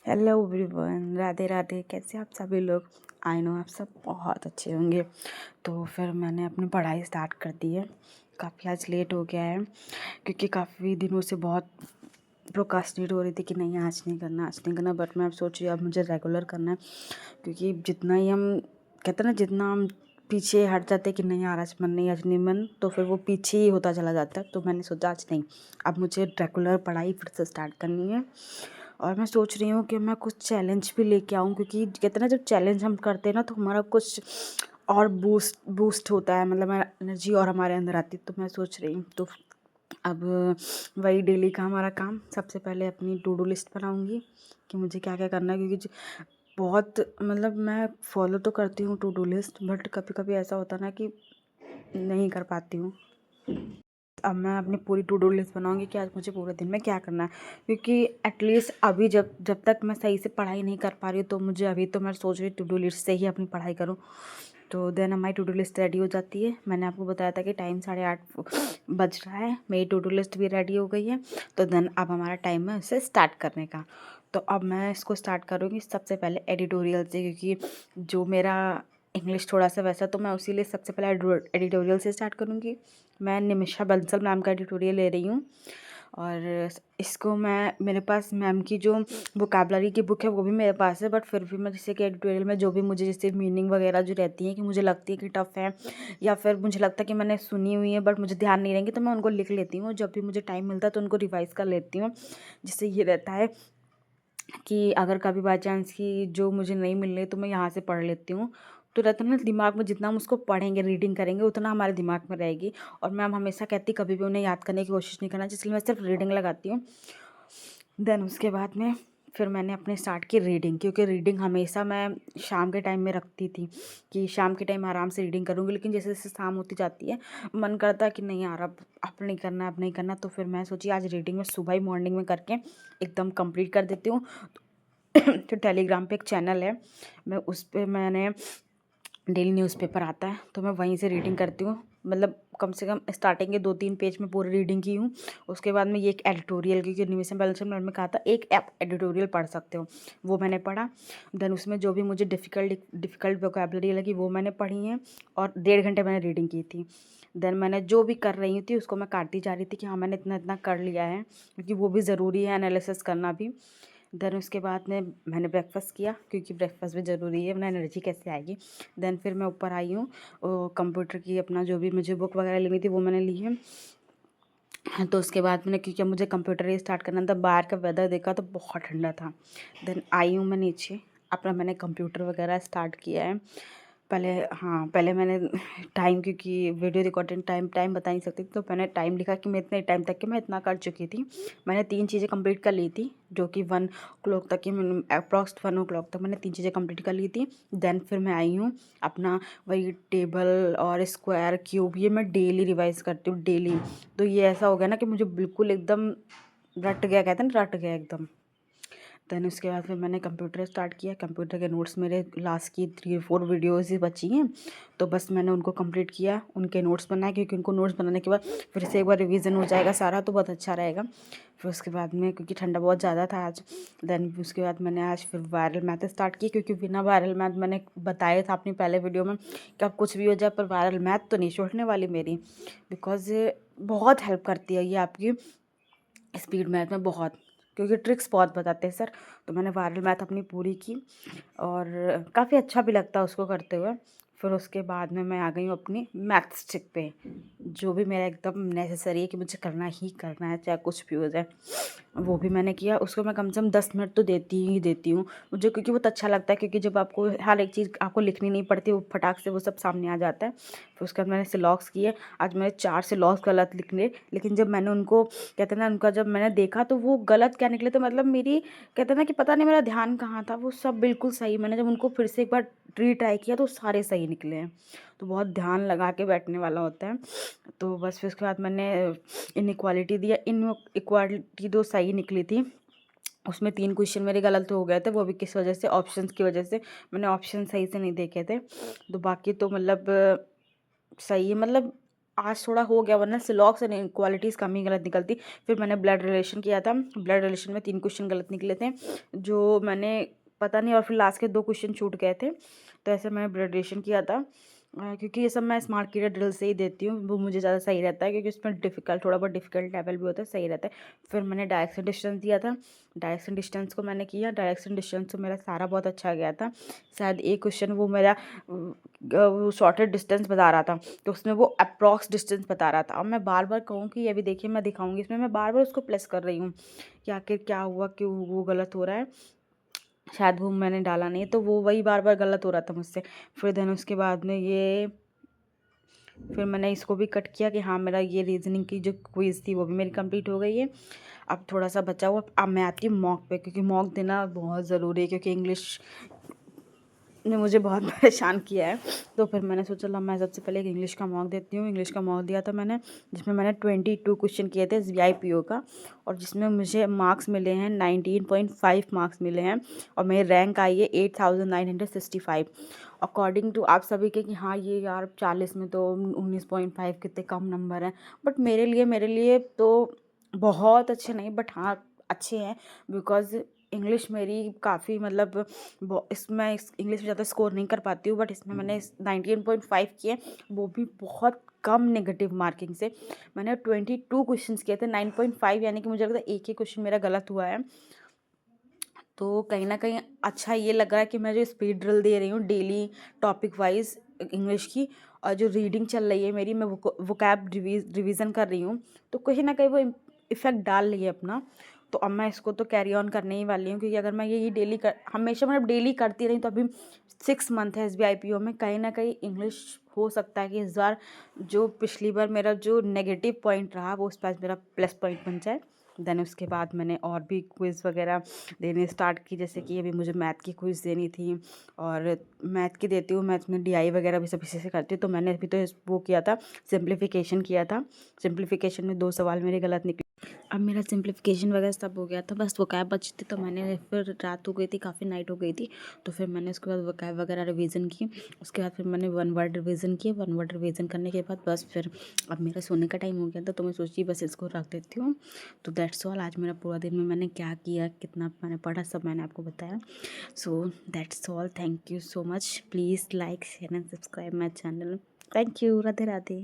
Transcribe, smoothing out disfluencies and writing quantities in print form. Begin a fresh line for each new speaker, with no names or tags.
Hello everyone, Radhe Radhe. कैसे आप सभी लोग? आई नो आप सब बहुत अच्छे होंगे। तो फिर मैंने अपनी पढ़ाई स्टार्ट कर दी है। काफ़ी आज लेट हो गया है क्योंकि काफ़ी दिनों से बहुत प्रोकास्टिनेट हो रही थी कि नहीं आज नहीं करना, आज नहीं करना। बट मैं अब सोच रही हूँ अब मुझे रेगुलर करना है क्योंकि जितना ही हम कहते हैं ना, जितना हम पीछे हट जाते कि नहीं यार आज मन नहीं, आज नहीं मन, तो फिर वो पीछे ही होता चला जाता है। तो मैंने सोचा आज नहीं, अब मुझे रेगुलर पढ़ाई फिर से स्टार्ट करनी है। और मैं सोच रही हूँ कि मैं कुछ चैलेंज भी लेके आऊँ क्योंकि कहते हैं ना, जब चैलेंज हम करते हैं ना तो हमारा कुछ और बूस्ट होता है, मतलब हमारा एनर्जी और हमारे अंदर आती है। तो मैं सोच रही हूँ, तो अब वही डेली का हमारा काम। सबसे पहले अपनी टू डू लिस्ट बनाऊँगी कि मुझे क्या क्या करना है क्योंकि बहुत मतलब मैं फॉलो तो करती हूँ टू डू लिस्ट, बट कभी कभी ऐसा होता है ना कि नहीं कर पाती हूँ। अब मैं अपनी पूरी टू डू लिस्ट बनाऊंगी कि आज मुझे पूरे दिन में क्या करना है क्योंकि एटलीस्ट अभी जब जब तक मैं सही से पढ़ाई नहीं कर पा रही हूँ तो मुझे अभी तो मैं सोच रही टू डू लिस्ट से ही अपनी पढ़ाई करूँ। तो देन हमारी टू डू लिस्ट रेडी हो जाती है। मैंने आपको बताया था कि टाइम 8:30 बज रहा है, मेरी टू डू लिस्ट भी रेडी हो गई है। तो देन अब हमारा टाइम है उसे स्टार्ट करने का। तो अब मैं इसको स्टार्ट करूँगी सबसे पहले एडिटोरियल से क्योंकि जो मेरा इंग्लिश थोड़ा सा वैसा, तो मैं उसी लिए सबसे पहले एडिटोरियल से स्टार्ट करूँगी। मैं निमिषा बंसल मैम का एडिटोरियल ले रही हूँ और इसको मैं मेरे पास मैम की जो वोकैबलरी की बुक है वो भी मेरे पास है, बट फिर भी मैं जैसे कि एडिटोरियल में जो भी मुझे जैसे मीनिंग वगैरह जो रहती है कि मुझे लगती है कि टफ़ है या फिर मुझे लगता है कि मैंने सुनी हुई है बट मुझे ध्यान नहीं रहेंगे, तो मैं उनको लिख लेती हूँ। जब भी मुझे टाइम मिलता है तो उनको रिवाइज़ कर लेती हूँ, जिससे ये रहता है कि अगर कभी बाई चांस की जो मुझे नहीं मिल रही तो मैं यहाँ से पढ़ लेती हूँ। तो रहता है ना दिमाग में, जितना हम उसको पढ़ेंगे रीडिंग करेंगे उतना हमारे दिमाग में रहेगी। और मैम हमेशा कहती कभी भी उन्हें याद करने की कोशिश नहीं करना, इसलिए मैं सिर्फ रीडिंग लगाती हूँ। देन उसके बाद में फिर मैंने अपने स्टार्ट की रीडिंग, क्योंकि रीडिंग हमेशा मैं शाम के टाइम में रखती थी कि शाम के टाइम आराम से रीडिंग करूँगी। लेकिन जैसे जैसे शाम होती जाती है मन करता है कि नहीं यार अब नहीं करना, अब नहीं करना। तो फिर मैं सोची आज रीडिंग में सुबह ही मॉर्निंग में करके एकदम कंप्लीट कर देती हूँ। तो टेलीग्राम पे एक चैनल है, मैं उस पे मैंने डेली न्यूज़पेपर आता है तो मैं वहीं से रीडिंग करती हूँ। मतलब कम से कम स्टार्टिंग के 2-3 पेज में पूरी रीडिंग की हूँ। उसके बाद में ये एक एडिटोरियल, क्योंकि निमिषा बंसल मैम ने कहा था एक ऐप एडिटोरियल पढ़ सकते हो, वो मैंने पढ़ा। देन उसमें जो भी मुझे डिफ़िकल्ट वोकैबलरी लगी वो मैंने पढ़ी है और 1.5 घंटे मैंने रीडिंग की थी। देन मैंने जो भी कर रही थी उसको मैं काटती जा रही थी कि हाँ मैंने इतना इतना कर लिया है, क्योंकि वो भी ज़रूरी है एनालिसिस करना भी। देन उसके बाद में मैंने ब्रेकफ़ास्ट किया क्योंकि ब्रेकफ़ास्ट भी ज़रूरी है, वरना एनर्जी कैसे आएगी। देन फिर मैं ऊपर आई हूँ, कंप्यूटर की अपना जो भी मुझे बुक वगैरह लेनी थी वो मैंने ली है। तो उसके बाद मैंने, क्योंकि मुझे कंप्यूटर ही स्टार्ट करना था, बाहर का वेदर देखा तो बहुत ठंडा था। देन आई हूँ मैं नीचे, अपना मैंने कंप्यूटर वगैरह स्टार्ट किया है। पहले हाँ, पहले मैंने टाइम, क्योंकि वीडियो रिकॉर्डिंग टाइम बता नहीं सकती, तो मैंने टाइम लिखा कि मैं इतने टाइम तक कि मैं इतना कर चुकी थी। मैंने 3 चीज़ें कंप्लीट कर ली थी जो कि 1 o'clock तक की, मैंने अप्रॉक्स 1 o'clock तक मैंने 3 चीज़ें कंप्लीट कर ली थी। देन फिर मैं आई हूँ अपना वही टेबल और स्क्वायर क्यूब, ये मैं डेली रिवाइज़ करती हूँ डेली। तो ये ऐसा हो गया ना कि मुझे बिल्कुल एकदम रट गया, कहते हैं ना रट गया एकदम। देन उसके बाद फिर मैंने कंप्यूटर स्टार्ट किया। कंप्यूटर के नोट्स मेरे लास्ट की 3-4 वीडियोज़ ही बची हैं, तो बस मैंने उनको कंप्लीट किया, उनके नोट्स बनाए, क्योंकि उनको नोट्स बनाने के बाद फिर से एक बार रिवीजन हो जाएगा सारा, तो बहुत अच्छा रहेगा। फिर उसके बाद में, क्योंकि ठंडा बहुत ज़्यादा था आज, देन उसके बाद मैंने आज फिर वायरल मैथ स्टार्ट की, क्योंकि बिना वायरल मैथ मैंने बताया था अपनी पहले वीडियो में कि अब कुछ भी हो जाए पर वायरल मैथ तो नहीं छोड़ने वाली मेरी, बिकॉज बहुत हेल्प करती है ये आपकी स्पीड मैथ में बहुत, क्योंकि ट्रिक्स बहुत बताते हैं सर। तो मैंने वायरल मैथ अपनी पूरी की और काफ़ी अच्छा भी लगता है उसको करते हुए। फिर उसके बाद में मैं आ गई हूँ अपनी मैथ स्टिक पे, जो भी मेरा एकदम नेसेसरी है कि मुझे करना ही करना है चाहे कुछ भी हो जाए, वो भी मैंने किया। उसको मैं कम से कम 10 मिनट तो देती ही देती हूँ मुझे, क्योंकि बहुत अच्छा लगता है, क्योंकि जब आपको हर एक चीज़ आपको लिखनी नहीं पड़ती, वो फटाक से वो सब सामने आ जाता है। फिर उसके बाद मैंने सिलॉक्स किए। आज मैंने 4 सिलॉक्स गलत लिखने, लेकिन जब मैंने उनको कहते हैं ना, उनका जब मैंने देखा तो वो गलत क्या निकले, तो मतलब मेरी कहते हैं ना कि पता नहीं मेरा ध्यान कहाँ था, वो सब बिल्कुल सही। मैंने जब उनको फिर से एक बार रीट्राई किया तो सारे सही निकले हैं। तो बहुत ध्यान लगा के बैठने वाला होता है। तो बस फिर उसके बाद मैंने इनइक्वालिटी दिया, इनइक्वालिटी तो सही निकली थी। उसमें 3 क्वेश्चन मेरे गलत हो गए थे, वो भी किस वजह से, ऑप्शंस की वजह से। मैंने ऑप्शन सही से नहीं देखे थे, तो बाकी तो मतलब सही है। मतलब आज थोड़ा हो गया, वरना सिलॉक्स एंड इनक्वालिटीज़ कम ही गलत निकलती। फिर मैंने ब्लड रिलेशन किया था, ब्लड रिलेशन में 3 क्वेश्चन गलत निकले थे जो मैंने पता नहीं, और फिर लास्ट के 2 क्वेश्चन छूट गए थे। तो ऐसे मैंने ब्लड रिलेशन किया था। क्योंकि ये सब मैं स्मार्ट कीड़ा ड्रिल से ही देती हूँ, वो मुझे ज़्यादा सही रहता है क्योंकि उसमें डिफ़िकल्ट, थोड़ा बहुत डिफ़िकल्ट लेवल भी होता है, सही रहता है। फिर मैंने डायरेक्शन डिस्टेंस दिया था, डायरेक्शन डिस्टेंस को मैंने किया, डायरेक्शन डिस्टेंस तो मेरा सारा बहुत अच्छा गया था। शायद एक क्वेश्चन वो मेरा वो शॉर्टेड डिस्टेंस बता रहा था, तो उसमें वो अप्रॉक्स डिस्टेंस बता रहा था। अब मैं बार बार कहूँ कि ये भी देखिए, मैं दिखाऊंगी इसमें, मैं बार बार उसको प्लेस कर रही हूँ कि आखिर क्या हुआ, क्यों वो गलत हो रहा है। शायद वो मैंने डाला नहीं, तो वो वही बार बार गलत हो रहा था मुझसे। फिर देन उसके बाद में फिर मैंने इसको भी कट किया कि हाँ, मेरा ये रीजनिंग की जो क्विज़ थी वो भी मेरी कंप्लीट हो गई है। अब थोड़ा सा बचा हुआ, अब मैं आती हूँ मॉक पे, क्योंकि मॉक देना बहुत ज़रूरी है, क्योंकि इंग्लिश ने मुझे बहुत परेशान किया है। तो फिर मैंने सोचा ला मैं सबसे पहले एक इंग्लिश का मॉक देती हूँ। इंग्लिश का मॉक दिया था मैंने, जिसमें मैंने 22 क्वेश्चन किए थे SBI PO का, और जिसमें मुझे मार्क्स मिले हैं 19.5 मार्क्स मिले हैं, और मेरी रैंक आई है 8965। अकॉर्डिंग टू आप सभी के कि हाँ ये यार 40 में तो 19.5 कितने कम नंबर हैं, बट मेरे लिए तो बहुत अच्छे नहीं, बट हाँ अच्छे हैं। बिकॉज इंग्लिश मेरी काफ़ी मतलब इसमें इंग्लिश में ज़्यादा स्कोर नहीं कर पाती हूँ, बट इसमें मैंने 19.5 किए, वो भी बहुत कम नेगेटिव मार्किंग से। मैंने 22 क्वेश्चंस किए थे, 9.5, यानी कि मुझे लगता है एक ही क्वेश्चन मेरा गलत हुआ है। तो कहीं ना कहीं अच्छा ये लग रहा है कि मैं जो स्पीड ड्रिल दे रही हूँ डेली टॉपिक वाइज इंग्लिश की, और जो रीडिंग चल रही है मेरी, मैं वोकैब रिवीजन कर रही हूँ, तो कहीं ना कहीं वो इफ़ेक्ट डाल रही है अपना। तो अब मैं इसको तो कैरी ऑन करने ही वाली हूँ, क्योंकि अगर मैं यही डेली हमेशा मतलब डेली करती रही, तो अभी 6 मंथ है SBI PO में, कहीं ना कहीं इंग्लिश हो सकता है कि इस बार जो पिछली बार मेरा जो नेगेटिव पॉइंट रहा वो उस पर मेरा प्लस पॉइंट बन जाए। देन उसके बाद मैंने और भी क्विज़ वगैरह देने स्टार्ट की, जैसे कि अभी मुझे मैथ की क्विज़ देनी थी, और मैथ की देती हूँ, मैथ में DI वगैरह भी सब इसी से करती हूँ। तो मैंने अभी तो वो किया था, सिंप्लीफिकेशन किया था। सिंप्लीफिकेशन में 2 सवाल मेरे गलत निकले। अब मेरा सिंप्लीफिकेशन वगैरह सब हो गया था, बस वोकैब बची थी। तो मैंने फिर रात हो गई थी, काफ़ी नाइट हो गई थी, तो फिर मैंने उसके बाद वोकैब वगैरह रिवीजन की। उसके बाद फिर मैंने 1 वर्ड रिवीजन किया। 1 वर्ड रिवीजन करने के बाद बस फिर अब मेरा सोने का टाइम हो गया था, तो मैं सोची बस इसको रख देती हूँ। तो दैट्स ऑल। आज मेरा पूरा दिन में मैंने क्या किया, कितना मैंने पढ़ा, सब मैंने आपको बताया। So that's all. Thank you so much. Please like share and subscribe my channel. Thank you. Radhe Radhe.